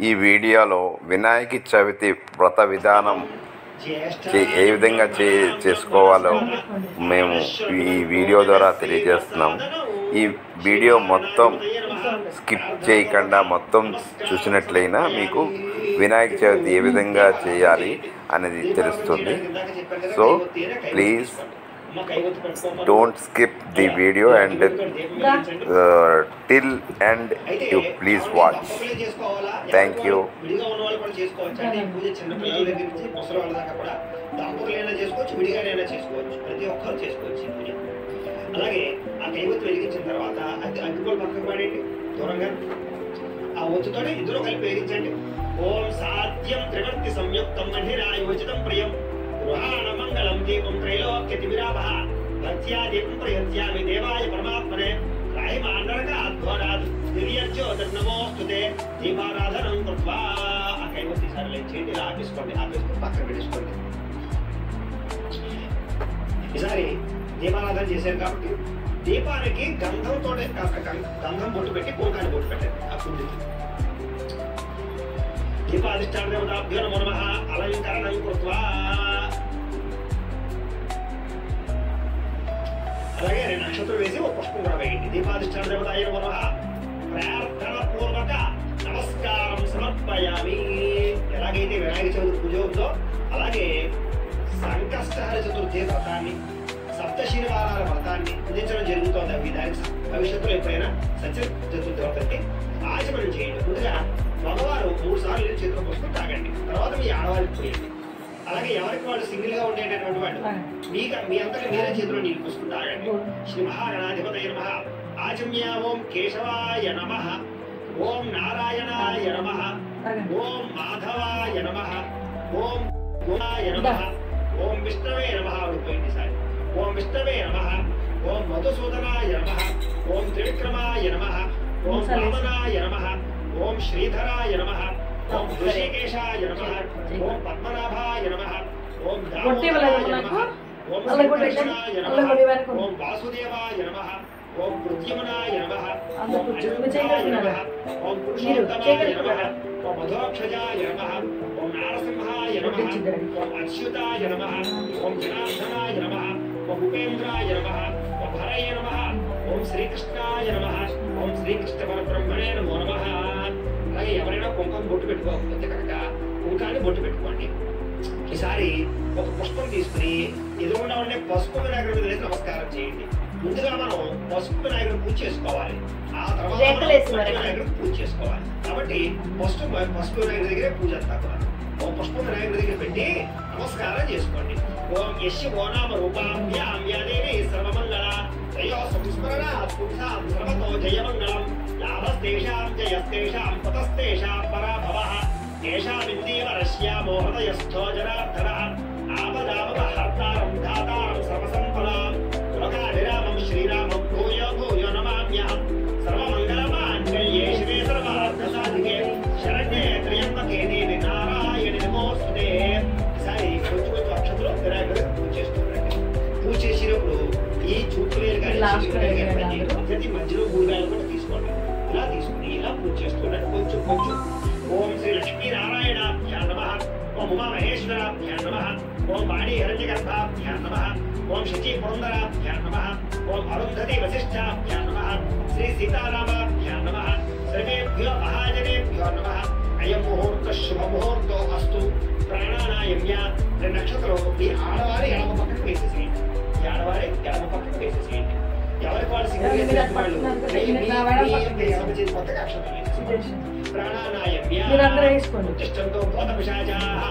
ఈ వీడియోలో వినాయక చవితి వ్రత విధానం ఏ విధంగా చేసుకోవాలో మేము ఈ వీడియో ద్వారా తెలియజేస్తున్నాం. ఈ వీడియో మొత్తం స్కిప్ చేయకుండా మొత్తం చూసినట్లయినా మీకు వినాయక చవితి ఏ విధంగా చేయాలి అనేది తెలుస్తుంది. So please don't skip the video and till end you please watch. Thank you. అలాగే ఆ కైవత్తు వెలిగించిన తర్వాత అగ్గిపుల్ల పక్కకు పడేయండి దూరంగా. ఆ ఒత్తుతోనే ఇద్దరు కలిపి వెలిగించండి. ఓం సాధ్యం త్రివర్తి సంయుక్తం మహిరాయోజితం ప్రియం గృహాణ మంగళం దీపం త్రైలోక్యతిమిరాభః భక్త్యా దీపం ప్రయత్యామి దేవాయ పరమాత్మనే రాహిమానరక అద్భుతాత్ దివ్యజ్యోతిర్నమోస్తుతే దీపారాధనం కృత్వా. ఆ కైవత్తి సరళ చేతి ఆపేసుకోండి. పక్కన పెట్టేసుకోండి. ఈసారి దీపారాధన చేశారు కాబట్టి దీపానికి గంధంతో కాస్త గంధం బొట్టు పెట్టి కుంకాన్ని బొట్టు పెట్టండి. ఆ కుండికి దీపాధిష్టాన దేవతాభ్యో నమో నమః అలంకరణం కృత్వా. అలాగే 2 నక్షత్రాలు వేసి ఒక పుష్పం కూడా వేయండి. దీపాధిష్టాన దేవతాయ నమో నమః ప్రార్థన పూర్వక నమస్కారం సమర్పయామి. ఎలాగైతే వినాయక చవితి పూజ ఉందో అలాగే సంకష్టహర చతుర్థి వ్రతాన్ని సప్తశనివారాల వ్రతాన్ని పూజించడం జరుగుతోంది. అవి దానికి భవిష్యత్తులో ఎప్పుడైనా సత్య చతుర్థి వ్రతాన్ని ఆచమనం చేయండి. ముందుగా మగవారు 3 సార్లు నీళ్ళు చేతిలో పోసుకొని తాగండి. తర్వాత మీ ఆడవారికి పోయండి. అలాగే ఎవరికి వాళ్ళు సింగిల్ గా ఉండేటటువంటి వాళ్ళు మీ అంతటా మీరే చేతిలో నీళ్ళు పోసుకుని తాగండి. శ్రీ మహాగణాధిపతయ నమః. ఆచమ్య ఓం కేశవాయ నమః, ఓం నారాయణాయ నమః, ఓం మాధవాయ నమః, ఓం గోవిందాయ నమః, ఓం విష్ణవే నమః. అడిపోయింది సార్. ఓం విష్ణవే నమః, ఓం మధుసూదనాయ నమః, ఓం త్రివిక్రమాయ నమః, ఓం వామనాయ నమః, ఓం శ్రీధరాయ నమః, ఓం ఋషికేశాయ నమః, ఓం పద్మనాభాయ నమః, ఓం దామోదరాయ నమః, ఓం సంకర్షణాయ నమః, ఓం వాసుదేవాయ నమః, ఓం ప్రద్యుమ్నాయ నమః, ఓం అనిరుద్ధాయ నమః, ఓం పురుషోత్తమాయ నమః, ఓం మధోక్షజాయ నమః, ఓం నారసింహాయ నమః, ఓం అచ్యుతాయ నమః, ఓం జనార్దనాయ నమః, ఓం ఉపేంద్రాయ నమః, ఓం హరయ నమః, ఓం శ్రీకృష్ణాయ నమః, ఓం శ్రీకృష్ణ పరబ్రహ్మణే నమో నమః. అలాగే ఎవరైనా కుంకుమ బొట్టు పెట్టుకోకపోతే కనుక కుంకాన్ని బొట్టు పెట్టుకోండి. ఈసారి ఒక పుష్పం తీసుకుని ఎదురుకుండా ఉండే పసుపు వినాయకుడి మీద వేసి నమస్కారం చేయండి. ముందుగా మనం పసుపు వినాయకుడిని పూజ చేసుకోవాలి. ఆ తర్వాత వినాయకుడిని పూజ చేసుకోవాలి. కాబట్టి పసుపు వినాయకుడి దగ్గరే పూజ అంతా కూడా ఓ పుష్ప వినాయకుడి దగ్గర పెట్టి నమస్కారం చేసుకోండి. ఓం యస్య ఓనామ రూపాభ్యాం యా దేవి సర్వమంగళ త్రయో సంస్మరణ పుంసాం సర్వతో జయమంగళం లాభస్తేషాం జయస్తేషాం పతస్తేషాం పరాభవః తేషామిందేవ రశ్యామో హృదయస్థో జనార్దనః ఆపదామపహర్తారం ధాతారం సర్వసంపదాం లోకాభిరామం శ్రీరామం భూయో భూయో నమామ్యహం సర్వమంగళమాంగళ్యే శివే సర్వార్థసాధికే శరణ్యే త్ర్యంబకే దేవి నారాయణి నమోస్తుతే. ఈసారి కొంచెం అక్షతులు వినాయకుడు పూజ చేస్తుండండి. పూజ చేసినప్పుడు ఈ చూపు వేలు కానీ ప్రతి మధ్యలో 3 వేలు కూడా తీసుకోండి. ఇలా తీసుకుని ఇలా పూజ చేస్తుండండి. కొంచెం ఓం శ్రీ లక్ష్మీనారాయణాభ్యాం నమః, ఓం ఉమామహేశ్వరాభ్యాం నమః, ఓం వాణీ హిరణ్యగర్భాభ్యాం నమః, ఓం శచీ పురందరాభ్యాం నమః, ఓం అరుంధతి వశిష్ఠాభ్యాం నమః, శ్రీ సీతారామాభ్యాం నమః, సర్వేభ్యో మహాజనేభ్యో నమః. అయం ముహూర్త శుభ ముహూర్తో అస్తు. ప్రాణానాయమ్య 2 నక్షత్రాలు ఈ ఆడవారి ఎడమ పక్కకు వేసేసేయండి. ఈ ఆడవారి ఎడమ పక్కకు వేసేసేయండి. ఎవరికి వాళ్ళు సింగిల్ వాళ్ళు కొత్తగా అక్షరం వేసేసుకోండి. ప్రాణానాయమ్య ఉత్తిష్టంతో భూతపిశాచాః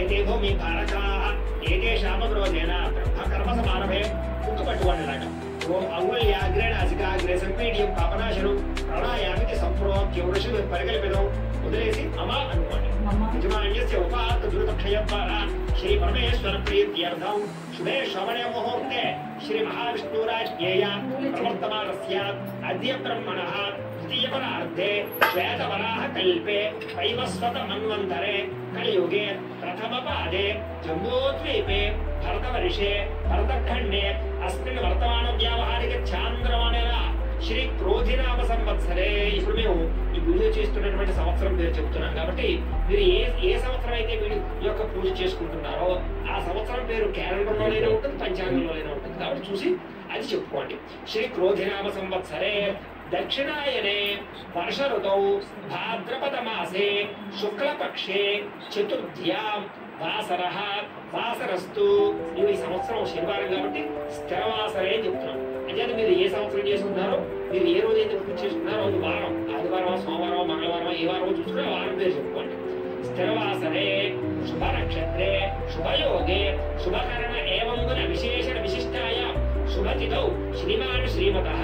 ఏతే భూమి కారకాః ఏతేషామగ్రోజేన బ్రహ్మకర్మ సమారభే. ముక్కు పట్టుకోండి ఇలాగా. ఓం అంగుళ్యాగ్రే నాసికాగ్రే సంపీడ్యం పాపనాశనం ప్రాణాయామితి సంప్రోక్య వృషభ పరికల్పితం. వదిలేసి అమా అనుకోండి. యజమాన్యస్య ఉపాత్త దురితక్షయ ద్వారా శ్రీ పరమేశ్వర ప్రీత్యర్థం శుభే శ్రవణే ముహూర్తే శ్రీ మహావిష్ణురాజ్ఞేయ ప్రవర్తమానస్య అద్య బ్రహ్మణః ద్వితీయపరార్ధే శ్వేతవరాహ కల్పే వైవస్వత మన్వంతరే కలియుగే ప్రథమపాదే జంబూద్వీపే భరతవర్షే భరతఖండే అస్మిన్ వర్తమాన వ్యావహారిక చాంద్రమాణేన శ్రీ క్రోధినామ సంవత్సరే. ఇప్పుడు మేము ఈ వీడియో చేస్తున్నటువంటి సంవత్సరం పేరు చెప్తున్నాం కాబట్టి మీరు ఏ సంవత్సరం అయితే మీరు ఈ యొక్క పూజ చేసుకుంటున్నారో ఆ సంవత్సరం పేరు క్యాలెండర్లోనే ఉంటుంది, పంచాంగంలోనే ఉంటుంది. కాబట్టి చూసి అది చెప్పుకోండి. శ్రీ క్రోధినామ సంవత్సరే దక్షిణాయనే వర్ష ఋతౌ భాద్రపద మాసే శుక్లపక్షే చతుర్థ్యాం వాసరః వాసరస్తు. ఇవి ఈ సంవత్సరం శనివారం కాబట్టి స్థిరవాసరే అని చెప్తున్నాం. అంటే మీరు ఏ సంవత్సరం చేసుకున్నారో, మీరు ఏ రోజు అయితే పూజ చేసుకున్నారో అది వారం, ఆదివారం, సోమవారం, మంగళవారం, ఏ వారం చూసుకున్నా వారం పేరు చెప్పుకోండి. స్థిరవాసరే శుభ నక్షత్రే శుభయోగే శుభకరణ ఏవం గుణ విశేషణ విశిష్టాయ శుభతిథౌ శ్రీమాన్ శ్రీమతః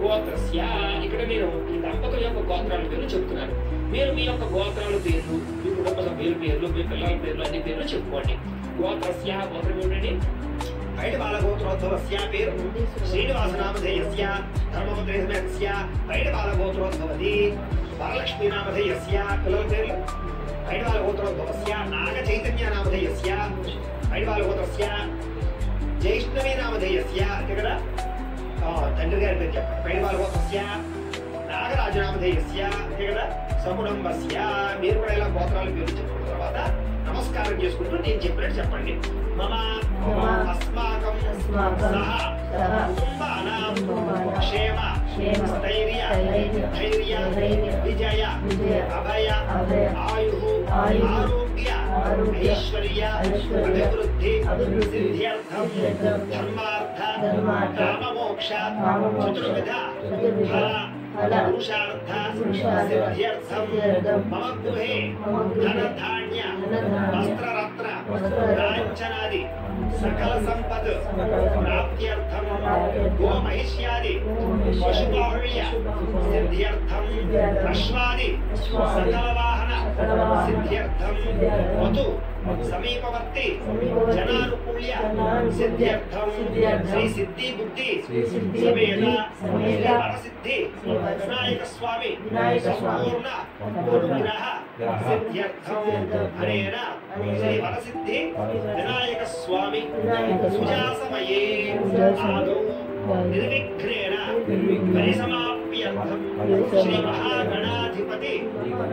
గోత్రస్య. ఇక్కడ నేను ఈ దంపతుల యొక్క గోత్రాల పేర్లు చెప్తున్నాను. మీరు మీ యొక్క గోత్రాల పేర్లు, మీ కుటుంబ సభ్యుల పేర్లు, మీ పిల్లల పేర్లు, అన్ని పేర్లు చెప్పుకోండి. గోత్రస్య గోత్రం ఏమిటండి? బయట బాల గోత్రోద్భవస్య పేరు శ్రీనివాస నామధేయస్య ధర్మపుత్రేస్య బయట బాల గోత్రోద్భవతి. వరలక్ష్మీ నామధేయస్య పిల్లల పేర్లు బయట బాల గోత్రోద్భవస్య నాగ చైతన్య నామధేయస్య బయట బాల గోత్రస్య జైష్ణవీ నామధేయస్య. అంటే కదా తండ్రి గారి పేరు చెప్పండి. బయట బాల గోత్రస్య నాగరాజు నామధేయస్య. అంటే కదా సకుటుంబస్య. మీరు కూడా ఇలా గోత్రాల పేర్లు చెప్పుకున్న తర్వాత నమస్కారం చేసుకుంటూ నేను చెప్పినట్టు చెప్పండి. మమ అస్మాకం సహ కుటుంబానాం క్షేమ స్థైర్య ధైర్య విజయ అభయ ఆయుః ఆరోగ్య ఐశ్వర్య అభివృద్ధి సిద్ధ్యర్థం ధర్మార్థ కామమోక్ష చతుర్విధ ఫల పురుషార్థ సిద్ధ్యర్థం మమ గృహే ధనధాన్య వస్త్రరత్న కాంచనాది సకల సంపద ప్రాప్త్యర్థం గోమహిష్యాది పశుబాహుళ్య సిద్ధ్యర్థం అశ్వాది సకల వాహన సిద్ధ్యర్థం వతు సమీపవర్తి జనానుకూల్య సిద్ధ్యర్థం శ్రీ సిద్ధి బుద్ధి సమేత శ్రీ వరసిద్ధి వినాయక స్వామి సంపూర్ణ అనుగ్రహ సిద్ధ్యర్థం అనేన శ్రీ వరసిద్ధి వినాయక స్వామి పూజా సమయే ఆదౌ నిర్విఘ్నేన పరిసమాప్యర్థం శ్రీ మహాగణాధిపతి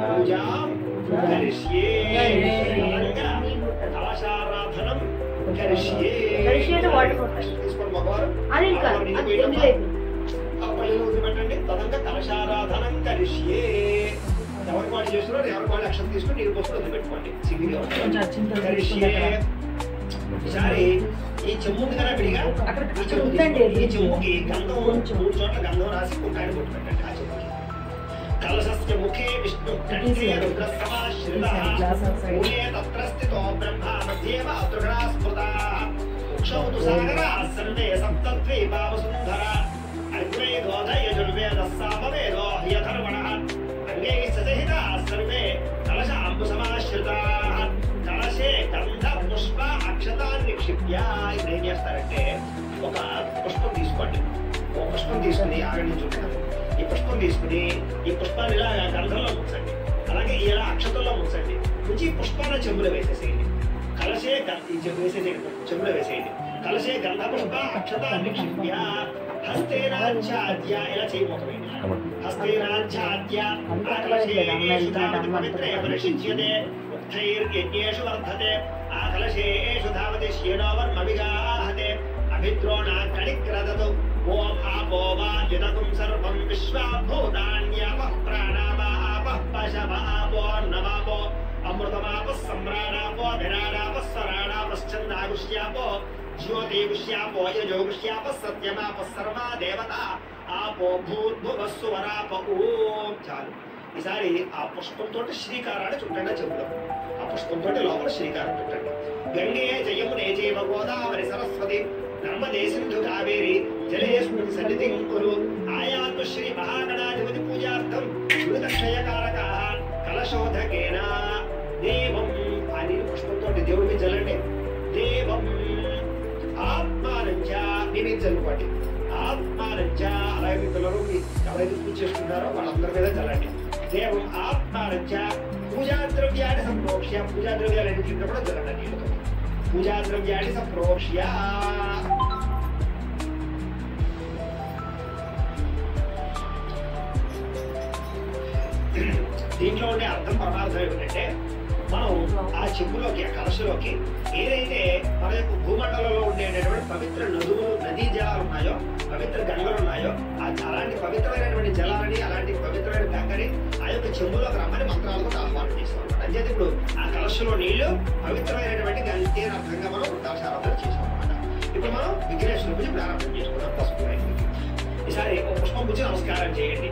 పూజాం కరిష్యే. కలశారాధనం కరిష్యే. తీసుకోండి మగవారు పల్లెలు వదిలిపెట్టండి. తదంగా కలశారాధనం కరిష్యే. ఎవరికి వాళ్ళు చేస్తున్నారు, ఎవరికి వాళ్ళు అక్షరం తీసుకుని నీరు పోసుకుని వదిలిపెట్టుకోండి. సింగిల్ కరిష్యే. ఈసారి ఈ చెమ్ము ఉంది కదా విడిగా, ఈ చెమ్ముకి గంధం 3 చోట్ల గంధం రాసి కుంకాయని కొట్టుపెట్టండి. ఆ చెమ్ముకి కలశస్య ముఖే విష్ణు కంఠే రుద్రసమాశ్రితః మూలే తత్ర స్థితో బ్రహ్మ మధ్యే మాతృగణా స్మృతాః ముక్షౌ తు సాగరాः సర్వే సప్తద్వీపా వసుంధరా అగ్నేదోధ యజుర్వేదः సామవేదో హ్యధర్వణः అంగైః సహితాः సర్వే కలశాంబు సమాశ్రితాः కలశే గంధ పుష్ప అక్షతాన్ని నిక్షిప్య. ఇప్పుడు ఏం చేస్తారంటే ఒక పుష్పం తీసుకోండి. ఒక పుష్పం తీసుకుని ఆగండి చూడండి. ఈ పుష్పం తీసుకుని ఈ పుష్పాన్ని ఇలా గంధంలో ముంచండి, అలాగే ఇలా అక్షతంలో ముంచండి. ముంచి ఈ పుష్పాన్ని చెంబులో వేసేసేయండి. కలశే వేసేసేయండి, చెంబులో వేసేయండి. కలశే గంధ పుష్ప అక్షతాన్ని నిక్షిప్య హస్తేనాఛాద్య. ఇలా చేయబోతుంది. హస్తేనాఛాద్య ఆ కలశేషు ధావతి పవిత్రే పరిషిచ్యతే ఉక్తైర్యజ్ఞేషు వర్ధతే ఆ కలశేషు ధావతి శ్యేనో వర్మవిగాహతే అభిద్రోణా కణిక్రదతు ఓం ఆపో వా యుదకుం సర్వం విశ్వాభూతాన్యాపః ప్రాణామాపః పశవాపో నమాపో అమృతమాపః సమ్రాణాపో విరాడాపః స్వరాడాపశ్చందాగుష్యాపో జ్యోతిగుష్యాపో యజోగుష్యాపః సత్యమాపః సర్వా దేవతా ఆపో భూర్భువః సువరాప. ఓం. చాలు. ఈసారి ఆ పుష్పంతో శ్రీకారాన్ని చుట్టండి. చెవులో ఆ పుష్పంతో లోపల శ్రీకారం చుట్టండి. గంగే జయమునే చైవ గోదావరి సరస్వతి నర్మదే సింధు కావేరి జలేస్మిన్ సన్నిధిం కురు ఆయాతు శ్రీ మహాగణాధిపతి పూజార్థం దురితక్షయకారకాః కలశోధకేన దేవం. ఆ నీరు పుష్పంతో దేవుడిని జలండి. దేవం ఆత్మానంచ నేను చల్లుకోండి. ఆత్మానంచ అలాగే మీ పిల్లలు ఎవరైతే పూజ చేసుకుంటారో వాళ్ళందరి మీద చల్లండి. దేవం ఆత్మానంచ పూజా ద్రవ్యాన్ని సంప్రోక్ష్య. పూజా ద్రవ్యాలు అన్నింటిలో కూడా చల్లండి నీళ్ళతో. పూజా ద్రవ్యాన్ని సంప్రోక్ష్య. దీంట్లో ఉండే అర్థం పరమార్థం ఏమిటంటే మనం ఆ చెంబులోకి ఆ కలశలోకి ఏదైతే మన యొక్క భూమండలంలో ఉండేటటువంటి పవిత్ర నదులు నదీ జలాలు ఉన్నాయో పవిత్ర గంగలు ఉన్నాయో అలాంటి పవిత్రమైనటువంటి జలాలని అలాంటి పవిత్రమైన గంగని ఆ యొక్క చెంబులోకి రమ్మని మంత్రాలతో ఆహ్వానం చేస్తాం అనమాట. అంచేది ఇప్పుడు ఆ కలశలో నీళ్లు పవిత్రమైనటువంటి గంగే అర్థంగా మనం వృద్ధాశారాధన చేసాం అనమాట. ఇప్పుడు మనం విఘ్నేశ్వర పూజ ప్రారంభం చేసుకున్నాం. పసుపు ఈసారి పుష్పం పూజ నమస్కారం చేయండి.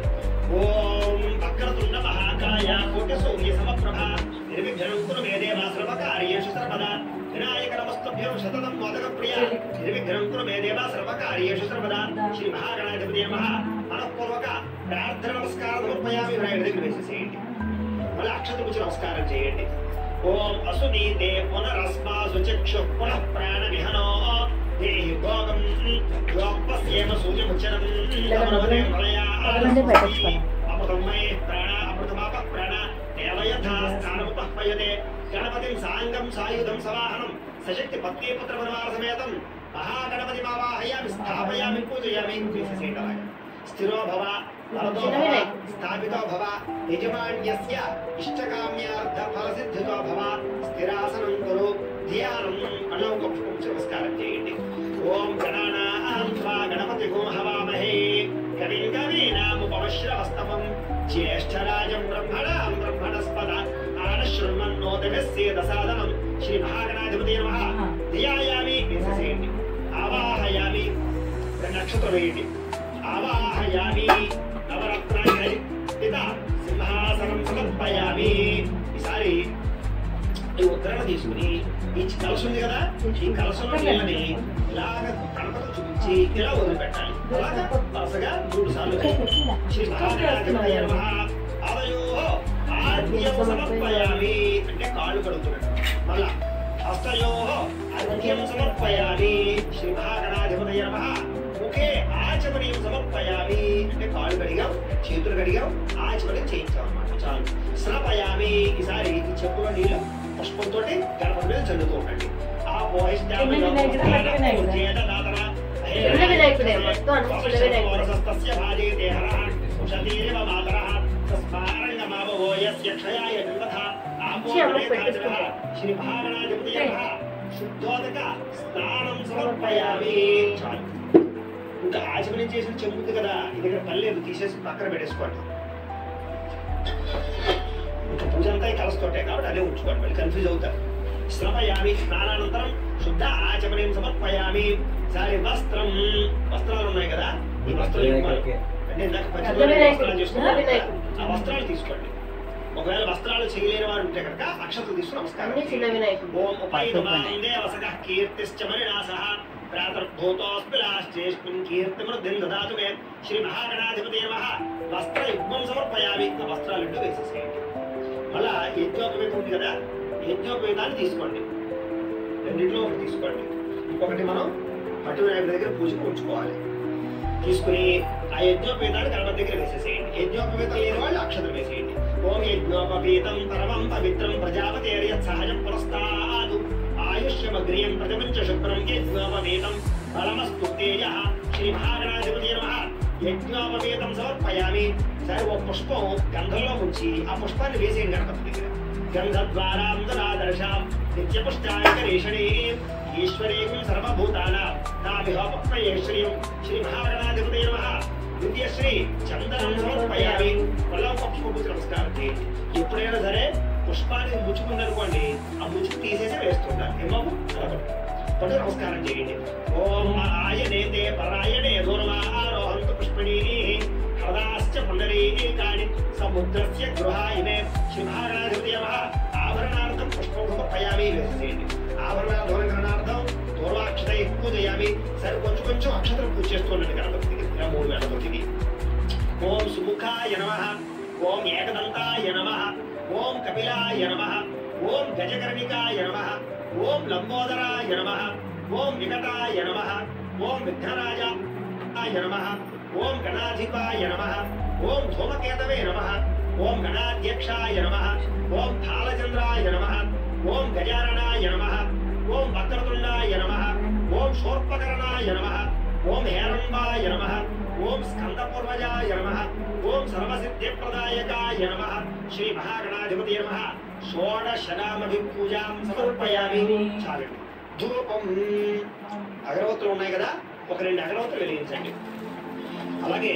ఓం వక్రతుండ మహాకాయ కోటి సూర్య సమప్రభ నిర్విఘ్నం కురు మే దేవ సర్వకార్యేషు సర్వదా వినాయక నమస్తుభ్యం శతతం మోదక ప్రియ నిర్విఘ్నం కురు మే దేవ సర్వకార్యేషు సర్వదా శ్రీ మహాగణాధిపతి నమః మనఃపూర్వక ప్రార్థన నమస్కారం సమర్పయామి. వినాయకుడి దగ్గర వేసేసేయండి. మళ్ళీ అక్షత పూజ నమస్కారం చేయండి. ఓం అసునీతే పునరస్మాసు చక్షు పునః ప్రాణ విహనో దేహి భోగం యోపస్యేమ సూర్యముచ్చరం తమనవదే మలయా అమృతమయ ప్రాణ అమృతమాప ప్రాణ దేవయథా స్థానముపహ్వయతే గణపతిం సాంగం సాయుధం సవాహనం సశక్తి పత్ని పుత్ర పరివార సమేతం మహాగణపతి మావాహయామి స్థాపయామి పూజయామి. స్థిరో భవ వరదో భవ స్థాపితో భవ యజమాన్యస్య ఇష్టకామ్యార్థ ఫలసిద్ధితో భవ స్థిరాసనం కురు ధ్యానం అన్న ఒక నమస్కారం చేయండి. ఓం గణానాం త్వా గణపతి హవామహే కవిం కవీనాముపమశ్రవస్తమం జ్యేష్ఠరాజం బ్రహ్మణాం బ్రహ్మణస్పద ఆనశృణ్వన్నోదగస్యేదసాదనం శ్రీ మహాగణాధిపతి నమః ధ్యాయామి వేసేయండి. ఆవాహయామి రెండు నక్షత్రం వేయండి. ఆవాహయామి నవరత్నాన్ని సింహాసనం సమర్పయామి. ఈసారి ఈ ఉత్తరణ తీసుకుని ఈ కలశం ఉంది కదా ఈ కలశంలో నీళ్ళని ఇలాగ గణపతి చూపించి ఇలా వదిలిపెట్టాలి. అలాగా వరుసగా 3 సార్లు శ్రీ మహాగణాధిపతయే నమః ఆదయోః ఆద్యం సమర్పయామి అంటే కాళ్ళు కడుగుతున్నాడు. మళ్ళా హస్తయోః ఆద్యం సమర్పయామి శ్రీ మహాగణాధిపతయే నమః ముఖే ఆచమనీయం సమర్పయామి అంటే కాళ్ళు కడిగాం చేతులు కడిగాం ఆచమనం చేయించాం అన్నమాట. చాలు. స్నాపయామి ఈసారి ఈ చెప్పులో నీళ్ళు పుష్పంతో గణపతి మీద చల్లుతూ ఉండండి. ఆ శ్రీ మహాగణాధిపతి శుద్ధోదక స్నానం సమర్పయామి. చాలు. ఇంకా ఆచమనం చేసిన చెంబుతుంది కదా ఈ దగ్గర పల్లెదు తీసేసి పక్కన పెట్టేసుకోండి. ఇంకా పూజ అంతా కలుస్తోటే కాబట్టి అదే ఉంచుకోండి. మళ్ళీ కన్ఫ్యూజ్ అవుతారు. స్నాపయామి స్నానానంతరం శుద్ధ ఆచమనం సమర్పయామి. సారి వస్త్రం వస్త్రాలు ఉన్నాయి కదా ఈ వస్త్రాలు అంటే ఇందాక వస్త్రాలు చేసుకుంటే ఆ వస్త్రాలు తీసుకోండి. ఒకవేళ వస్త్రాలు చేయలేని వారు ఉంటే కనుక అక్షతలు తీసుకుని నమస్కారం. ఓం ఉపైదమాందే వసగ కీర్తిశ్చ మరినాసః ప్రాతర్భూతోస్మిలాశ్చేష్మిన్ కీర్తిమృద్ధిం దదాతు మే శ్రీ మహాగణాధిపతి నమః వస్త్ర యుగ్మం సమర్పయామి. ఆ వస్త్రాలు ఇంటూ వేసేసేయండి. మళ్ళా యజ్ఞోపవేతం ఉంది కదా యజ్ఞోపవేతాన్ని తీసుకోండి. రెండింటిలో ఒకటి తీసుకోండి. ఇంకొకటి మనం పట్టు వినాయకుడి దగ్గర పూజకు ఉంచుకోవాలి. తీసుకుని ఆ యజ్ఞోపవేతాన్ని గణపతి దగ్గర వేసేసేయండి. యజ్ఞోపవేతం లేని వాళ్ళు అక్షతలు వేసేయండి. ఓం యజ్ఞోపవీతం పరమం పవిత్రం ప్రజాపతేర్యత్ సహజం పురస్తాదు ఆయుష్యమగ్రియం ప్రతిపంచ శుభ్రం యజ్ఞోపవీతం పరమస్తు తేజః శ్రీ మహాగణాధిపతి నమః యజ్ఞోపవీతం సమర్పయామి. సరే ఓ పుష్పం గంధంలో ఉంచి ఆ పుష్పాన్ని వేసేయండి గణపతి దగ్గర. గంధద్వారాంతరాదర్శాం నిత్యపుష్టాయకరేషణీ ఈశ్వరీం సర్వభూతానాం తామిహోపప్రయేశ్వరీం శ్రీ మహాగణాధిపతి నమః విద్యశ్రీ చందనం సమర్పయామి. మళ్ళా ఒక పుష్ప నమస్కారం చేయండి. ఎప్పుడైనా సరే పుష్పాన్ని ముచ్చుకుందనుకోండి ఆ ముచ్చుకు తీసేసి వేస్తుంటారు. ఏమో పట్టు నమస్కారం చేయండి. ఓం ఆయనేతే పరాయణే దూర్వా ఆరోహంతు పుష్పిణీ హృదాశ్చ పుండరీకాని సముద్రస్య గృహాయినే శ్రీ మహాగణాధిపతి నమః ఆభరణార్థం పుష్పం సమర్పయామి. వేసేయండి. ఆభరణాల ధూమకరణార్థం దూర్వాక్షతై పూజయామి. సరే కొంచెం అక్షతలు పూజ చేస్తుండండి గణపతికి. 3 గణపతికి. ఓం సుముఖాయ నమః ఓం ఏకదంతాయ నమః ఓం కపిలాయ నమః ఓం గజకర్ణికాయ నమః ఓం లంబోదరాయ నమః ఓం వికటాయ నమః ఓం విఘ్నరాజాయ నమః ఓం గణాధిపాయ నమః ఓం ధూమకేతవే నమః ఓం గణాధ్యక్షాయ నమః ఓం తాళచంద్రాయ నమః ఓం గజాననాయ నమః ఓం వక్రతుండాయ నమః ఓం శూర్పకర్ణాయ నమః ఓం హేరంబాయ నమః ఓం స్కందపూర్వజాయ నమః ఓం సర్వసిద్ధిప్రదాయకాయ నమః శ్రీ మహాగణాధిపతి నమః షోడశనామధి పూజాం సమర్పయామి. చాలండి. ధూపం అగరవత్తులు ఉన్నాయి కదా, ఒక 2 అగరవత్తులు వెలిగించండి. అలాగే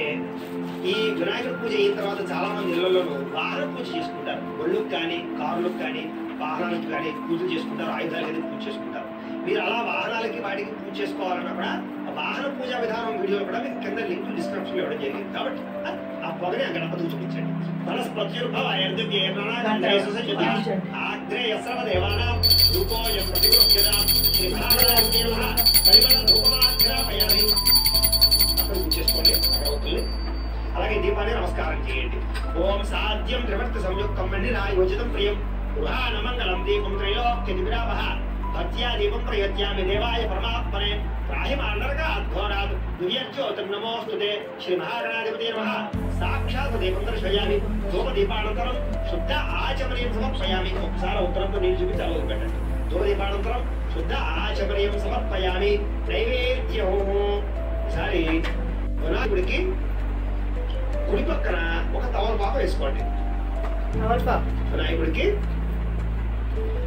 ఈ వినాయకుడి పూజ అయిన తర్వాత చాలా మంది ఇళ్లలోనూ వాహన పూజ చేసుకుంటారు. ఒళ్ళుకు కానీ కారులకు కానీ వాహనాలకు కానీ పూజలు చేసుకుంటారు, ఆయుధాలకి పూజ చేసుకుంటారు. మీరు అలా వాహనాలకి వాటికి పూజ చేసుకోవాలన్నా కూడా వాహన పూజా విధానం వీడియో కూడా మీకు కింద లింక్ డిస్క్రిప్షన్ లో ఇవ్వడం జరిగింది. కాబట్టి ఆ పొగని ఆ గణపతికి చూపించండి. చేసుకోండి అగరవత్తుల్ని. అలాగే దీపాన్ని నమస్కారం చేయండి. ఓం సాధ్యం త్రివర్తి సంయుక్తం యోజితం ప్రియం గృహానమంగళం దీపం త్రైలోక్య దివిరావః భక్త్యా దీపం ప్రయత్యామి దేవాయ పరమాత్మనే త్రాహిమాన్నరకాద్ఘోరాత్ దివ్యజ్యోతిర్నమోస్తుతే శ్రీ మహాగణాధిపతి నమః. సాక్షాత్ దీపం దర్శయామి. ధూపదీపానంతరం శుద్ధ ఆచమనీయం సమర్పయామి. ఒకసారి ఉత్తరంతో నీళ్ళు చూపించి అలా పెట్టండి. ధూపదీపానంతరం శుద్ధ ఆచమనీయం సమర్పయామి. నైవేద్యం ఈసారి వినాయకుడికి కుడి పక్కన ఒక తమలపాకు వేసుకోండి. వినాయకుడికి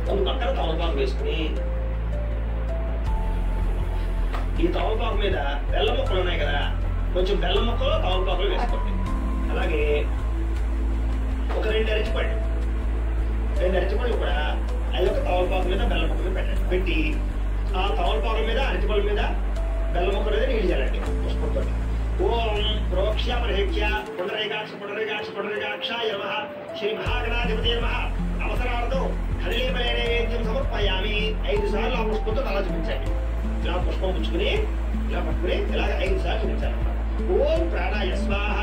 కుడి పక్కన తమలపాకు వేసుకుని ఈ తమలపాకు మీద బెల్లం ముక్కలు ఉన్నాయి కదా, కొంచెం బెల్లం ముక్కలు తమలపాకులు వేసుకోండి. అలాగే ఒక 2 అరటిపళ్ళు, 2 అరటిపళ్ళు కూడా అది ఒక తమలపాకు మీద బెల్లం ముక్కలు పెట్టండి. పెట్టి ఆ తమలపాకు మీద అరటిపళ్ళ మీద బెల్లం ముక్కలు మీద నీళ్ళు చల్లండి పుష్పంతో. ఓం ప్రోక్ష పరిహేక్ష్య పుండరీకాక్ష పుండరీకాక్ష పుండరీకాక్షాయ నమః శ్రీ మహాగణాధిపతి నమః. అవసరాలతో హరిలేపలే నైవేద్యం సమర్పయామి. 5 సార్లు ఆ పుష్పంతో తల చూపించండి. ఇలా పుష్పం పుచ్చుకుని ఇలా పట్టుకుని ఇలాగ 5 సార్లు చూపించాలన్నమాట. ఓం ప్రాణాయ స్వాహ,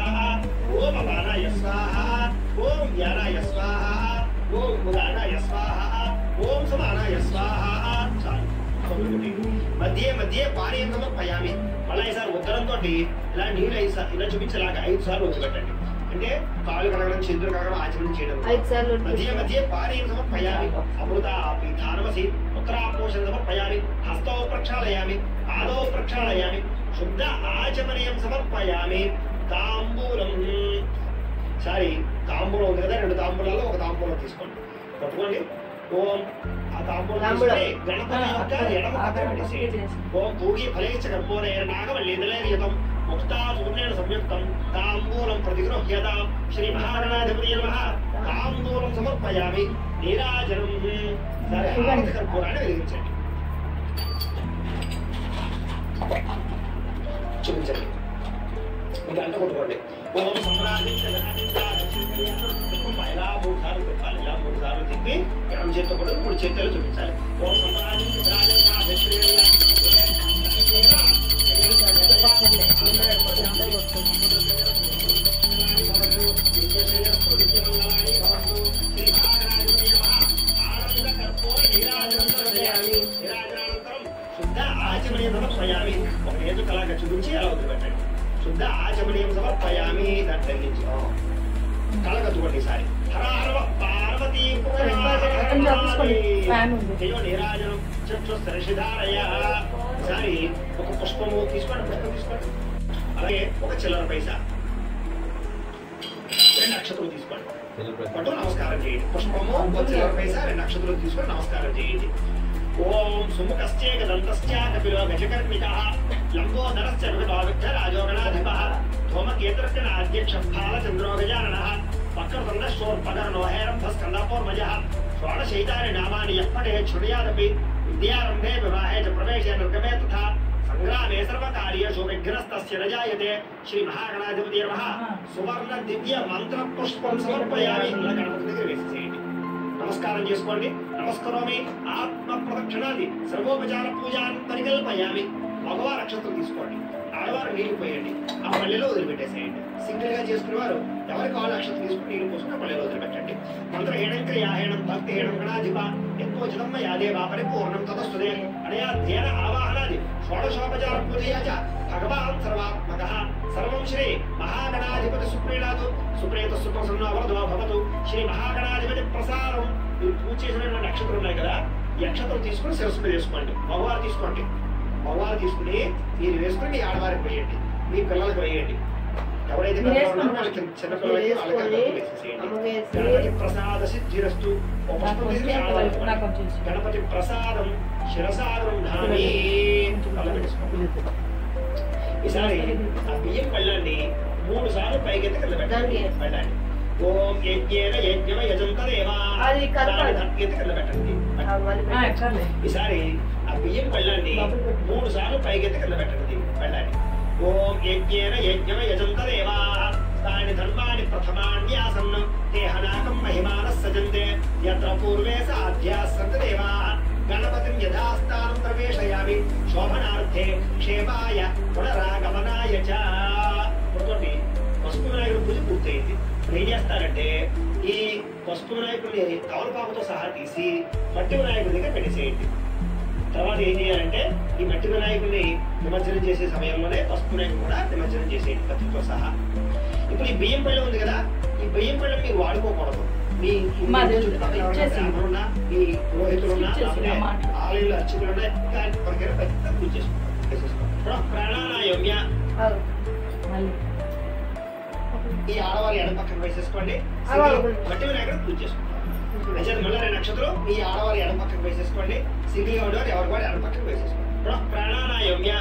ఓం అపానాయ స్వాహ, ఓం వ్యానాయ స్వాహ, ఓం ఉదానాయ స్వాహ, ఓం సమానాయ స్వాహ. చాలు. మధ్య మధ్య పానీయం సమర్పయామి. మళ్ళీ ఈసారి ఉత్తరంతో ఇలా నీళ్ళు ఇలా చూపించేలాగా 5 సార్లు వదిలిపెట్టండి. అంటే కాలు కడగడం, చేతులు కడగడం ఆచరణ చేయడం. మధ్య మధ్య పానీయం సమర్పయామి. అమృత పీఠానమసి ఉత్తరాపోషణ సమర్పయామి. హస్తో ప్రక్షాళయామి, పాదో ప్రక్షాళయామి. శుద్ధ ఆచమనీయం సమర్పయామి. తాంబూలం సారీ తాంబూలం ఉంది కదా, 2 తాంబూలాల్లో ఒక తాంబూలం తీసుకోండి, పట్టుకోండి. ఓం ఆ తాంబూలం గణపతి యొక్క ఎడమ పక్కన పెట్టేసేయండి. ఓం పూగి ఫలేచ్చ కర్పూరేణ నాగవల్లీదలేర్యతం ముక్తాసుగుణేన సంయుక్తం తాంబూలం ప్రతిగృహ్యతాం శ్రీ మహాగణాధిపతి నమః. తాంబూలం సమర్పయామి. నీరాజనం సరే హారతి కర్పూరాన్ని వెలిగించండి. చూపించండి. ఇంకా అంట కొట్టుకోండి. ఓం ఇలా 3 సార్లు తిప్పాలి. ఇలా 3 సార్లు తిప్పి ఎడమ చేతితో కూడా 3 చేతులు చూపించాలి. ఓం శుద్ధ ఆచమనీయం సమర్పయామి. ఒక ఏదో కలాగా చూపించి అలా వదిలిపెట్టండి. శుద్ధ ఆచమనీయం సమర్పయామి. దాన్ని తగ్గించి కలగద్దుకోండి. ఈసారి హర హర పార్వతీ నీరాజనం చక్షుస్తరశిధారయ. ఈసారి ఒక పుష్పము తీసుకోండి, పుష్పం తీసుకోండి. అలాగే ఒక చిల్లర పైసా, 2 అక్షతలు తీసుకోండి, పట్టు నమస్కారం చేయండి. పుష్పము ఒక చిల్లర పైసా 2 అక్షతలు తీసుకొని నమస్కారం చేయండి. ఓం సుముఖశ్చేక దంతశ్చ కపిలో గజకర్మికః లంబోదరశ్చ విగతోవిగ్ధ రాజోగణాధిపః ధూమకేతుర్గణ అధ్యక్ష ఫాలచంద్రో గజాననః వక్రతుండశోర్పకర్ణో హేరంభస్కందపూర్వజః షోడశైతాని నామాని యప్పటే శృణుయాదపి విద్యారంభే వివాహే చ ప్రవేశే నిర్గమే తథా సంగ్రామే సర్వకార్యేషు విఘ్నస్తస్య న జాయతే. శ్రీ మహాగణాధిపతి నమః. సువర్ణ దివ్య మంత్ర పుష్పం సమర్పయామి. ఇలా గణపతి దగ్గర వేసేసేయండి. నమస్కారం చేసుకోండి. నమస్కరోమి. ఆత్మ ప్రదక్షిణాది సర్వోపచార పూజాన్ని పరికల్పయామి. మగవారు అక్షతలు తీసుకోండి, ఆడవారు నీళ్లు పోయండి, ఆ పల్లెలో వదిలిపెట్టేసేయండి. సింగిల్ గా చేసుకునేవారు ఎవరికి వాళ్ళు అక్షతలు తీసుకుని నీళ్లు పోసుకుని ఆ పల్లెలో వదిలిపెట్టండి. మంత్రహీనం క్రియాహీనం భక్తిహీనం గణాధిప యత్పోచితం యాదేవా పరిపూర్ణం తదస్తుదే అనయా ధ్యాన ఆవాహనాది షోడశోపచార పూజయా చ భగవాన్ సర్వాత్మకః. సర్వం శ్రీ మహాగణాధిపతి సుప్రీణాతు సుప్రీత సుప్రసన్నో వరదో భవతు. శ్రీ మహాగణాధిపతి ప్రసాదం. మీరు పూజ చేసినటువంటి నక్షత్రం ఉన్నాయి కదా, ఈ నక్షత్రం తీసుకుని శిరస్సు మీద వేసుకోండి. మగవారు తీసుకోండి. మగవారు తీసుకుని మీరు వేసుకుని మీ ఆడవారికి పోయండి. మీ పిల్లలకు వేయండి. ఎవరైతే వాళ్ళకి చిన్న పిల్లలకి గణపతి ప్రసాద సిద్ధిరస్తు. గణపతి ప్రసాదం శిరసాగరం ధామి. ఈసారి ఆ బియ్యం పళ్ళండి 3 సార్లు పైకెత్తి కింద పెట్టండి. పళ్ళండి ఓం యజ్ఞేన యజ్ఞమ యజంత దేవా ఎత్తి కింద పెట్టండి. ఈసారి ఆ బియ్యం పళ్ళండి 3 సార్లు పైకెత్తి కింద పెట్టండి. పళ్ళండి ఓం యజ్ఞేన యజ్ఞమ యజంత దేవా తాని ధర్మాణి ప్రథమాన్యాసన్న తే హనాకం మహిమానః సజంతే యత్ర పూర్వే సాధ్యాః సంత దేవాః గణపతిం యథాస్థానం ప్రవేశయామి శోభనార్థే క్షేమాయ పునరాగమనాయ చ. చూడండి, పసుపు వినాయకుడు పూజ పూర్తయింది. ఏం చేస్తారంటే ఈ పసుపు వినాయకుడిని తమలపాకుతో సహా తీసి మట్టి వినాయకుడి దగ్గర పెట్టేసేయండి. తర్వాత ఏం చేయాలంటే ఈ మట్టి వినాయకుడిని నిమజ్జనం చేసే సమయంలోనే పసుపు వినాయకుడు కూడా నిమజ్జనం చేసేయండి కత్తితో సహా. ఇప్పుడు ఈ బియ్యం పళ్ళెం ఉంది కదా, ఈ బియ్యం పళ్ళెం మీరు వాడుకోకూడదు. మీ చుట్టుపక్కల మీ పురోహితులున్నా ఆలయంలో అర్చకులున్నా మనకి పెద్ద పూజ చేసుకుంటాం. ప్రాణాయామ్య ఈ ఆడవారి ఎడ పక్కన వేసేసుకోండి. మట్టి వినాయకుడు పూజ చేసుకుంటాం. అయితే మళ్ళీ 2 నక్షత్రం ఈ ఆడవారి ఎడ పక్కన వేసేసుకోండి. సింగిల్ ఉండేవారు ఎవరి వారి ఎడ పక్కన వేసేసుకోండి. ప్రాణాయామ్య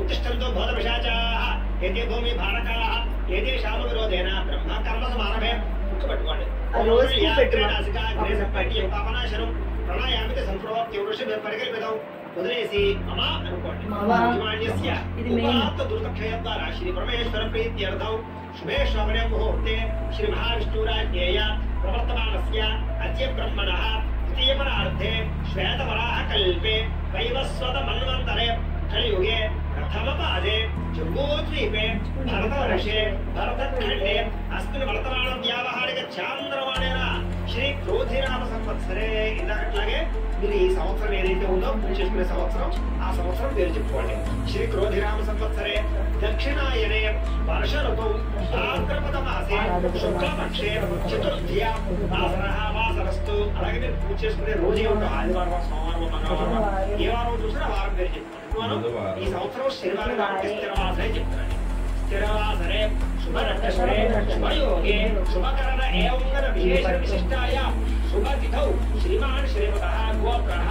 ఉత్తిష్టంతో బోధ పిశాచాః ఏతే భూమి భారకాః ఏతే శామ విరోధేన బ్రహ్మ కర్మ సమారభే. ముక్కు పట్టుకోండి. పాపనాశనం ప్రణాయామితే సంప్రవక్తి వృషభ పరికల్పితం. వదిలేసి అమా అనుకోండి. దుర్దక్షయ ద్వారా శ్రీ పరమేశ్వర ప్రీత్యర్థం శుభే శ్రవణే ముహూర్తే శ్రీ మహావిష్ణురాజ్ఞేయ ప్రవర్తమానస్య అద్య బ్రహ్మణః ద్వితీయపరార్థే శ్వేతవరాహ కల్పే వైవస్వత మన్వంతరే కలియుగే ప్రథమపాదే జంబూద్వీపే భరతవర్షే భరతఖండే అస్మిన్ వర్తమాన వ్యావహారిక చాంద్రమాణేన శ్రీ క్రోధినామ సంవత్సరే. ఇందాకట్లాగే మీరు ఈ సంవత్సరం ఏదైతే ఉందో పూజ చేసుకునే సంవత్సరం, ఆ సంవత్సరం పేరు చెప్పుకోండి. శ్రీ క్రోధినామ సంవత్సరే దక్షిణాయనే వర్ష ఋతౌ భాద్రపద మాసే శుక్లపక్షే చతుర్థ్యా వాసరః వాసరస్తు. అలాగే మీరు పూజ చేసుకునే రోజే ఉంటాం. ఆదివారం, సోమవారం, మంగళవారం, ఏ వారం చూసినా వారం పేరు చెప్పుకోండి. ఈ సంవత్సరం శనివారం కాబట్టి స్థిరవాసరే చెప్తారండి. స్థిరవాసరే శుభనక్షత్రే శుభయోగే శుభకరణ ఏవంగన విశేష విశిష్టాయ శుభతిథౌ శ్రీమాన్ శ్రీమతః గోత్రః.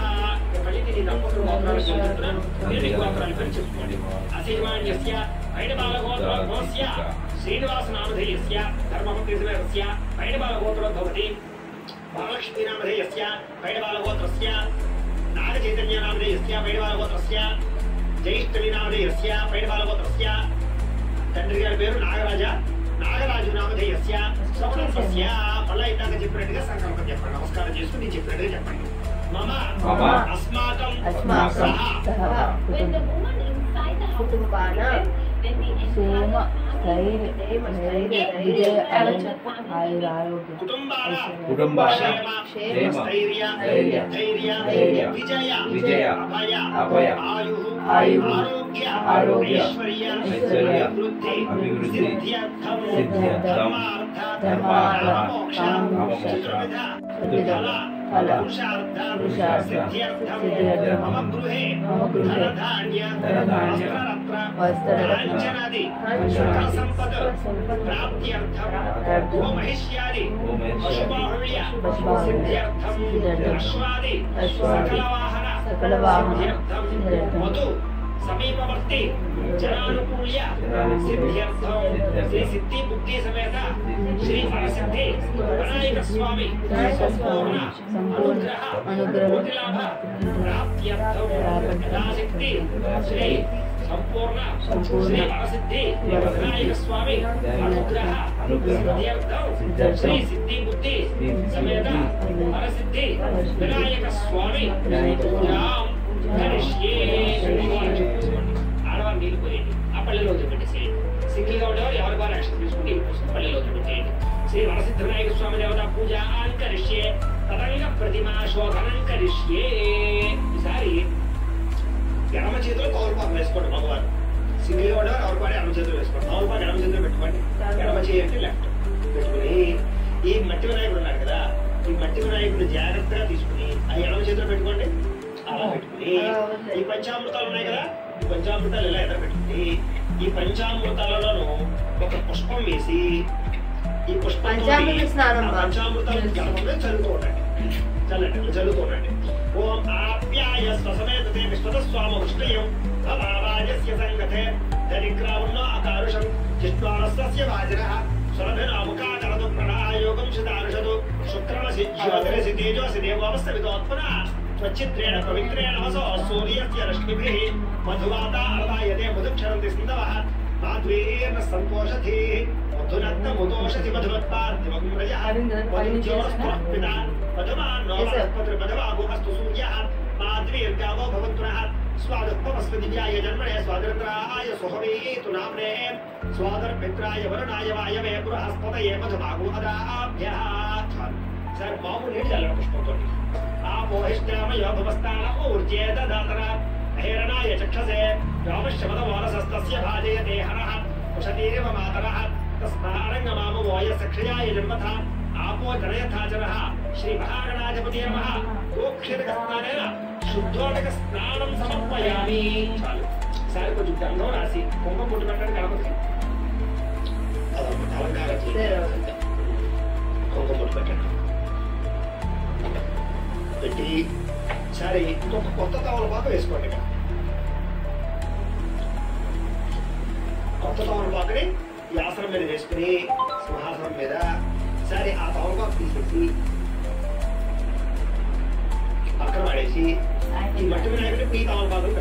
మళ్ళీ దీని దంపతుల గోత్రాలు చెప్తున్నాను. మీరు మీ గోత్రాలు పేరు చెప్పుకోండి. అశ్రీమాన్యస్య పైడబాల గోత్రోద్భవస్య శ్రీనివాస నామధేయస్య ధర్మపత్రిసమేతస్య పైడబాల గోత్రో భవతి. వరలక్ష్మీ నామధేయస్య పైడబాల గోత్రస్య నాగ చైతన్య నామధేయస్య పైడబాల గోత్రస్య జైష్ఠవి నామధేయస్య పైడబాల గోత్రస్య. తండ్రి గారి పేరు నాగరాజ, నాగరాజు నామధేయస్య స్వప్నస్య. మళ్ళా ఇందాక చెప్పినట్టుగా సంకల్పం చెప్పండి. నమస్కారం చేసుకుని నేను చెప్పినట్టుగా చెప్పండి. మమ అస్మాకం విజయ అభయ ఆరోగ్య ఐశ్వర్య అభివృద్ధి సిద్ధ్యర్థం ధర్మార్థ మోక్ష సమీపవర్తి జనానుకూల్య సిద్ధ్యర్థం శ్రీ సిద్ధి బుద్ధి సమేత శ్రీ వరసిద్ధి వినాయక స్వామి సంపూర్ణ అనుగ్రహ కోటిలాభ ప్రాప్త్యర్థం యథాశక్తి శ్రీ సంపూర్ణ శ్రీ వరసిద్ధి వినాయక స్వామి అనుగ్రహ సిద్ధ్యర్థం శ్రీ సిద్ధి బుద్ధి సమేత వరసిద్ధి వినాయక స్వామి పూజాం ఆడవారు నీళ్ళు పోయండి. ఆ పల్లెలో వదిలిపెట్టేసేయండి. సింగిల్గా ఉండేవారు ఎవరి వారు యాక్షన్ తీసుకుంటే పల్లెలో వదిలిపెట్టేయండి. శ్రీ వరసిద్ధ వినాయక స్వామి దేవత పూజ కరిష్యే తదంగ ప్రతిమా శోధనం కరిష్యే. ఈసారి ఎడమ చేతిలో కౌరపాకు వేసుకోండి. మగవారు సింగిల్గా ఉండేవారు ఎవరి వారు ఎడమ చేతులు వేసుకోండి. కౌరపాకు ఎడమ చేతిలో పెట్టుకోండి. ఎడమ చేయండి లెఫ్ట్ పెట్టుకుని ఈ మట్టి వినాయకుడు ఉన్నారు కదా, ఈ మట్టి వినాయకుడు జాగ్రత్తగా తీసుకుని ఆ ఎడమ చేతిలో పెట్టుకోండి. అలా పెట్టుకుని ఈ పంచామృతాలు ఉన్నాయి కదా, ఈ పంచామృతాలు ఇలా ఎదురు పెట్టుకుని ఈ పంచామృతాలలోనూ ఒక పుష్పం వేసి ఈ పుష్పం పంచామృత స్నానం పంచామృతాలు జలంలో చల్లుతూ ఉండండి. చల్లుతూ ఉండండి. ఓం ఆప్యాయ స్వసమేతే విశ్వత స్వామ విష్ణుయం భవావాజస్య సంగతే దరిగ్రావున్నో అకారుషం జిష్ణారస్య వాజినః సురభిరాముకాకరదు ప్రణాయోగం శతారుషదు శుక్రమసి జ్యోతిరసి తేజోసి దేవోపస్థవితోత్పన స్వచ్ఛిత్రేణ పవిత్రేణ వసో సూర్యస్య రశ్మిభిః మధువాతా అర్ధాయతే మధుక్షరంతి సింధవః మాధ్వీర్న సంతోషధీ మధునత్తముదోషధి మధువత్పార్థివం రజః మధుజ్యోత్స్ఫురః మధుమాన్నో వనస్పతిర్మధువాగో అస్తు సూర్యః మాధ్వీర్గావో భవంతునః स्वादुपस्वदिव्याय जन्मने स्वादरत्राय सुहवेतु नाम्ने स्वादरमित्राय वरुणाय वायवे बृहस्पतये मधुमागो अदाभ्यः सर मामू नीड जाले पुष्पतोनि आपोहिष्टामयो भवस्तान ऊर्जे ददातरा हेरणाय चक्षसे रामश्चमदवारसस्तस्य भाजयते हरः कुशतीरेव मातरः तस्मारङ्गमामो वोयसक्षयाय जन्मथा आपो जनयथा जनः श्रीमहागणाधिपते नमः गोक्षिरकस्नानेन శుద్ధోదక స్నానం సమర్పయామి. చాలు సారి కొంచెం గంధం రాసి కుంభం ముట్టు పెట్టండి గణపతికి. అలంకారం కుంభం ముట్టు పెట్టండి. పెట్టి సరే ఇంకొక కొత్త తమలపాకు వేసుకోండి. కొత్త తమలపాకుని ఈ ఆసనం మీద వేసుకుని సింహాసనం మీద సరే ఆ తమలపాకు తీసేసి పక్కన పడేసి ఈ మట్టి వినాయకుడికి ఈ తమలపాకులు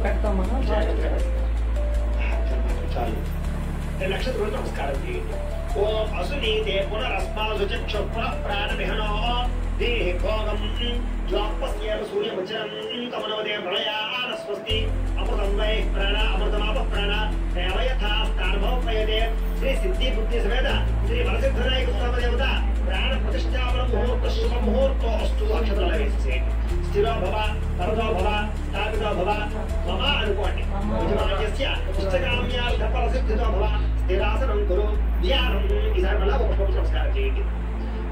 పెడతామా చాలు. నక్షత్రం నమస్కారం చేయండి. ఓం అసునీతే పునరస్మాసు చక్షు పునః ప్రాణమిహనో దేహి భోగం జ్వాపస్యేవ సూర్యముచరం కమనవదే ప్రళయాన స్వస్తి అమృతం వై ప్రాణ అమృతమాప ప్రాణ దేవయథా స్థానభవపయతే శ్రీ సిద్ధి బుద్ధి సమేత శ్రీ వరసిద్ధనాయక స్వామి దేవత ప్రాణ ప్రతిష్టాపన ముహూర్త శుభ ముహూర్తో అస్తు అక్షరాలు వేసేయండి. స్థిరో భవ పరదో భవ స్థాపితో భవ మమ అనుకోండి. యజమాన్యస్య ఇష్టకామ్యార్థ ప్రసిద్ధితో భవ స్థిరాసనం కురు ధ్యానం. ఈసారి మళ్ళా ఒక పుష్పం నమస్కారం చేయండి.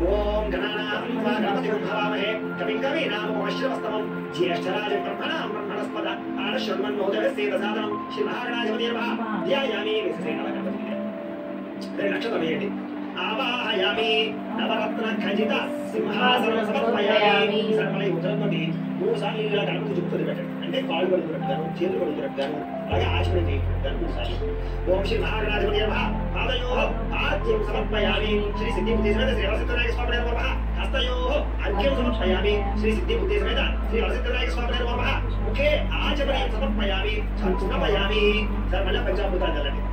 ఓం గణానాం త్వా గణపతిం భవామహే కవిం కవీనాముపమశ్రవస్తమం జ్యేష్ఠరాజం బ్రహ్మణాం బ్రహ్మణస్పద ఆనశర్మన్నోదయసేదసాదనం శ్రీ మహాగణాధిపతే నమః ధ్యాయామి. విశేషేణ గణపతికి నక్షత్రం వేయండి. ఆవాహయామి నవరత్న ఖజిత సింహాసనం సమర్పయామి. సర్వలై ఉదరంతోటి 3 సార్లు ఇలా గణపతి చుట్టూ పెట్టండి. అంటే కాళ్ళు కడుగుతున్నట్టుగాను చేతులు కడుగుతున్నట్టుగాను అలాగే ఆచరణ చేయించుకుంటాను 3 సార్లు. ఓం శ్రీ మహాగణాధిపతే నమః పాదయోః పాద్యం సమర్పయామి. శ్రీ సిద్ధి బుద్ధి సమేత శ్రీ వరసిద్ధనాయక స్వామి నమః హస్తయోః అర్ఘ్యం సమర్పయామి. శ్రీ సిద్ధి బుద్ధి సమేత శ్రీ వరసిద్ధనాయక స్వామి నమః ముఖే ఆచమనీయం సమర్పయామి. సమర్పయామి. సర్వల పంచామృతాలు చల్లండి.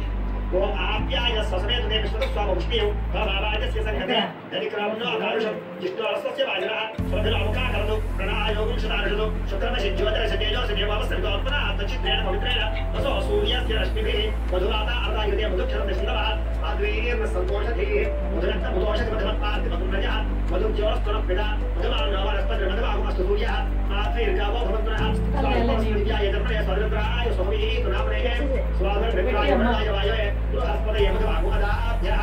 ఓం ఆప్యాయ స్వసమేతే విశ్వత స్వామ విష్ణుయం భవావాజస్య సంగతే దరిగ్రావున్నో అకారుషం జిష్ణారస్య వాజినః సురభిరాముకాకరదు ప్రణాయోగం శతారుషదు శుక్రమసి జ్యోతిరసి తేజోసి దేవోపస్థవితోత్పన స్వచ్ఛిత్రేణ పవిత్రేణ వసో సూర్యస్య రశ్మిభిః మధువాతా అర్ధాయతే మధుక్షరంతి సింధవః మాధ్వీర్న సంతోషధీః మధునత్తముదోషధి మధువత్పార్థివం రజః మధుజ్యోత్స్ఫురః మధుమాన్నో వనస్పతిర్మధువాగో అస్తు సూర్యః మాధ్వీర్గావో భవంతునః స్వాదర్పస్విద్యాయ జన్మనే స్వాదరత్రాయ సుహవేతు నామ్నే స్వాదరమిత్రాయ వరుణాయ వాయవే బృహస్పతయే మధువాగో అదాభ్యः.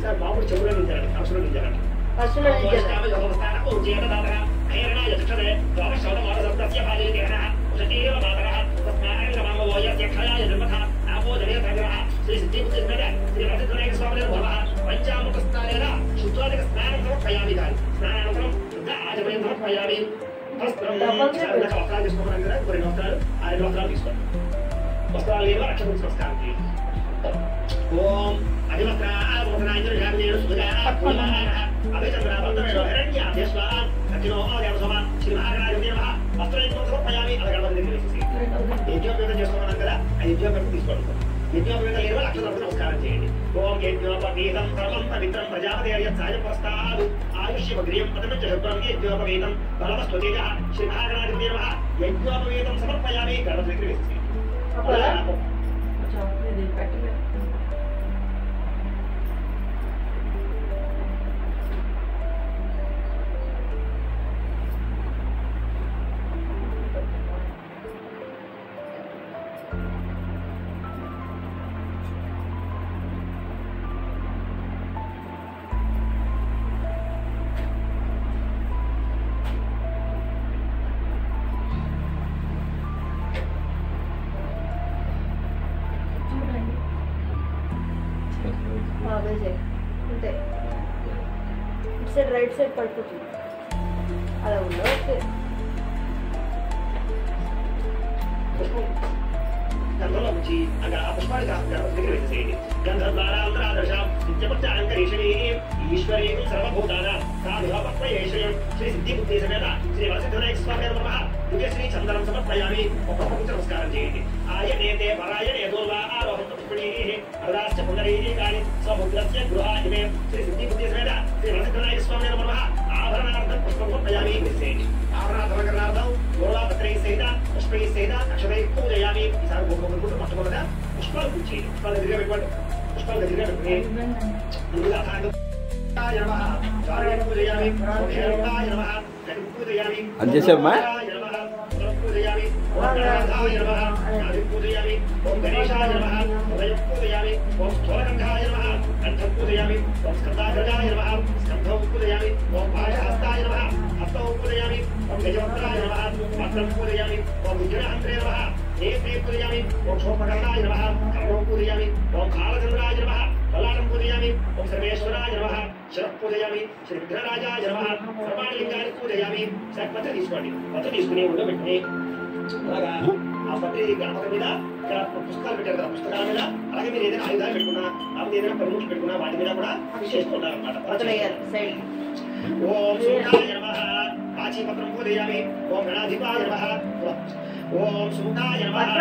సార్ మామూలు చెవులో నించారండి. అక్షరం నించారండి. హేరణాయ చక్షరే ద్వాదశోదమానసప్తస్య భాజయతే హరః ఉషతీవ మాతరః తస్మారంగమామో వోయస్య క్షయాయ జన్మథ ఆపో జనేతగ్రహ శ్రీ సిద్ధి బుద్ధి సమేత శ్రీ వరసిద్ధనాయక స్వామి నమః పంచామృత స్నానేన శుద్ధోదక స్నానం సమర్పయామి. గాలి స్నానానంతరం శుద్ధ ఆచమనం సమర్పయామి. వస్త్రం వస్త్రాలు తీసుకోమన్నాం కదా, కొన్ని వస్త్రాలు 6 వస్త్రాలు తీసుకోండి. వస్త్రాలు లేవో రక్షణ సంస్కారం చేయండి. ఓం అధివస్త్రాజుర్యామినేను సుధా అభిచంద్రాభద్రమేణో హిరణ్యాభ్యస్వాన్ అఖిలో దేవసభ శ్రీ మహాగణాధిపతే నమః వస్త్రయుక్తం సమర్పయామి. అలా గణపతి దగ్గర వేసేసి యజ్ఞోపేతం చేసుకోమన్నాం కదా, ఆ యజ్ఞోపేతం తీసుకోండి. యజ్ఞోపేతం లేవో అక్షరాలకు నమస్కారం చేయండి. ఓం యజ్ఞోపవీతం సర్వం పవిత్రం ప్రజాపతేర్యత్సాయ పురస్తాద్ ఆయుష్యమగ్రియం పదమిచ్చ శుభ్రం యజ్ఞోపవీతం బలవస్వతేజ శ్రీ మహాగణాధిపతే నమః యజ్ఞోపవీతం సమర్పయామి. గణపతి దగ్గర వేసేసి రైట్ సైడ్ పడుతుంది అలా ఉందా ఓకే పుష్పం గంధంలో ఉంచి అక్కడ ఆ పుష్పానికి దగ్గర వేసేయండి గంధద్వారాంతరాదర్శం నిత్యపత్యాంకరీషణీ ఈశ్వరీ సర్వభూతాన సాధుపత్రయేషయం శ్రీ సిద్ధి బుద్ధి సమేత శ్రీ వరసిద్ధనాయక స్వామి నమః శ్రీ చందనం సమర్పయామి ఒక్కొక్క నమస్కారం చేయండి ఆయనేతే పరాయణే దూర్వా ఆరోహంత పుష్పణీః అర్ధాశ్చ పునరీకాని స్వముద్రస్య గృహాయిమే శ్రీ సిద్ధి బుద్ధి సమేత శ్రీ వరసిద్ధనాయక స్వామి నమః ఆభరణార్థం పుష్పం సమర్పయామి వేసేయండి ఆభరణార్థం గౌరవపత్రై సహిత పుష్పై సహిత అక్షరై పూజయామి ఈసారి గోపకుంటూ మొట్టమొదట పుష్పాలు పూజ చేయండి పుష్పాలు దగ్గర పెట్టుకోండి పుష్పాలు దగ్గర పెట్టుకుని ముందుగా పూజయామి పూజయామి అంతేసేమ్మా పూజయామి పూజయామి ఓం గణేశాయ నమః ఉదయం పూజయామి ఓం స్థూలకంఠాయ నమః కంఠం పూజయామి ఓం స్కందాగ్రజాయ నమః స్కంధం పూజయామి ఓం పాశహస్తాయ నమః హస్తం పూజయామి ఓం గజవక్త్రాయ నమః వక్త్రం పూజయామి ఓం విఘ్నహంత్రే నమః నేత్రే పూజయామి ఓం శోభకర్ణాయ నమః కర్ణం పూజయామి ఓం కాలచంద్రాయ నమః బలాటం పూజయామి ఓం సర్వేశ్వరాయ నమః శిరః పూజయామి శ్రీ విఘ్నరాజాయ నమః సర్వాణిలింగాన్ని పూజయామి సార్ పత్రి తీసుకోండి పత్రి తీసుకుని ఒళ్ళో పెట్టుకుని అలాగా ఆ పత్రి గణపతి మీద పుస్తకాలు పెట్టారు కదా పుస్తకాల మీద అలాగే మీరు ఏదైనా ఆయుధాలు పెట్టుకున్నా లేకపోతే ఏదైనా పనులు పెట్టుకున్నా వాటి మీద కూడా చేసుకుంటారు అనమాట ఓం సూర్యాయ నమః కాచీపత్రం పూజయామి ఓం గణాధిపాయ నమః ఓం సూర్యాయ నమః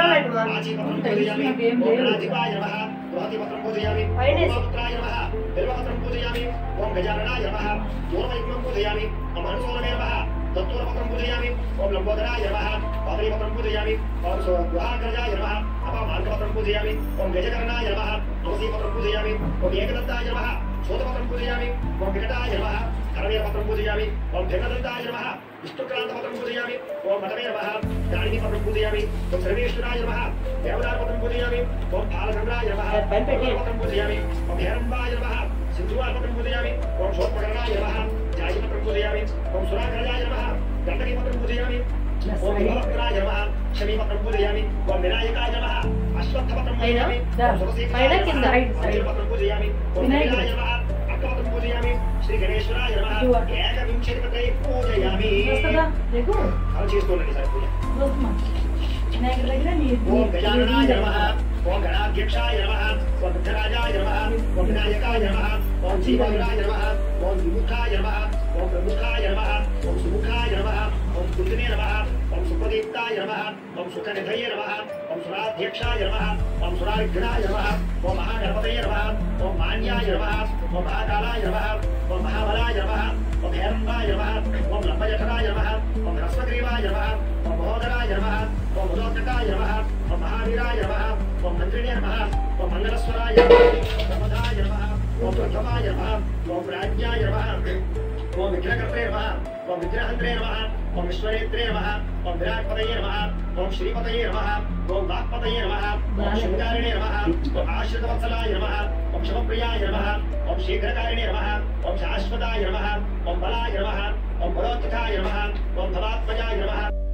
కాచీపత్రం పూజయామి ఓం గణాధిపాయ నమః గృహతిపత్రం పూజయామి ఓంపుత్రాయ నమః బిల్వపత్రం పూజయామి ఓం గజాననాయ నమః దూర్వైగ్మం పూజయామి ఓం హనుసోలనే నమః దత్తూరపత్రం పూజయామి ఓం లంబోదరాయ నమః పాదరీపత్రం పూజయామి ఓం గుహాగ్రజాయ నమః అపమార్గపత్రం పూజయామి ఓం గజకర్ణాయ నమః తులసీపత్రం పూజయామి ఓం ఏకదంతాయ నమః శోధపత్రం పూజయామి ఓం వికటాయ నమః కరవేరపత్రం పూజయామి ఓం జగదంతాయ నమః విష్ణుక్రాంతపత్రం పూజయామి ఓం మఠమే నమః దానిపత్రం పూజయామి ఓం సర్వేశ్వరాయ నమః దేవదారపత్రం పూజయామి ఓం బాలచంద్రాయ నమః పత్రం పూజయామి ఓం హేరంబాయ నమః సింధువాపత్రం పూజయామి ఓం శోత్పకర్ణాయ నమః జాయిపత్రం పూజయామి ఓం సురాకరాయ నమః గండకీపత్రం పూజయామి ఓం విభవక్త్రాయ నమః శమీపత్రం పూజయామి ఓం వినాయకాయ నమః అశ్వత్థపత్రం పూజయామి ఓం సురసేనాయ నమః పత్రం పూజయామి ఓం వినాయకాయ నమః అక్కపత్రం పూజయామి శ్రీ గణేశ్వరాయ నమః ఏకవింశతిపత్రై పూజయామి అలా చేసుకోండి సార్ పూజ ఓం గజాననాయ నమః ఓం గణాధ్యక్షాయ నమః ఓం విఘ్నరాజాయ నమః ఓం వినాయకాయ నమః ఓం జీవరాయ నమః ఓం విముఖాయ నమః ఓం ప్రముఖాయ నమః ఓం సుముఖాయ నమః ఓం కుంజనే నమః ఓం సుప్రదీప్తాయ నమః ఓం సుఖనిధయే నమః ఓం సురాధ్యక్షాయ నమః ఓం సురావిఘ్నాయ నమః ఓం మహాగణపతయే నమః ఓం మాన్యాయ నమః ఓం మహాకాలాయ నమః ఓం మహాబలాయ నమః ఓం హేరంబాయ నమః ఓం లంబజఠరాయ నమః ఓం హ్రస్వగ్రీవాయ నమః ఓం మహోదరాయ నమః ఓం ఉదోత్తకాయ నమః ఓం మహావీరాయ నమః ఓం మంత్రిణే నమః ఓం మంగళస్వరాయ నమః ఓం ప్రమదాయ నమః ఓం ప్రథమాయ నమః ఓం ప్రాజ్ఞాయ నమః ఓం విఘ్నకర్త్రే నమః ఓం విఘ్నహంత్రే నమః ఓం విశ్వనేత్రే నమః ఓం విరాట్పతయే నమః ఓం శ్రీపతయే నమః ఓం వాక్పతయే నమః ఓం శృంగారిణే నమః ఓం ఆశ్రితవత్సలాయ నమః ఓం శుభప్రియాయ నమః ఓం శీఘ్రకారిణే నమః ఓం శాశ్వతాయ నమః ఓం బలాయ నమః ఓం బలోత్థితాయ నమః ఓం భవాత్మజాయ నమః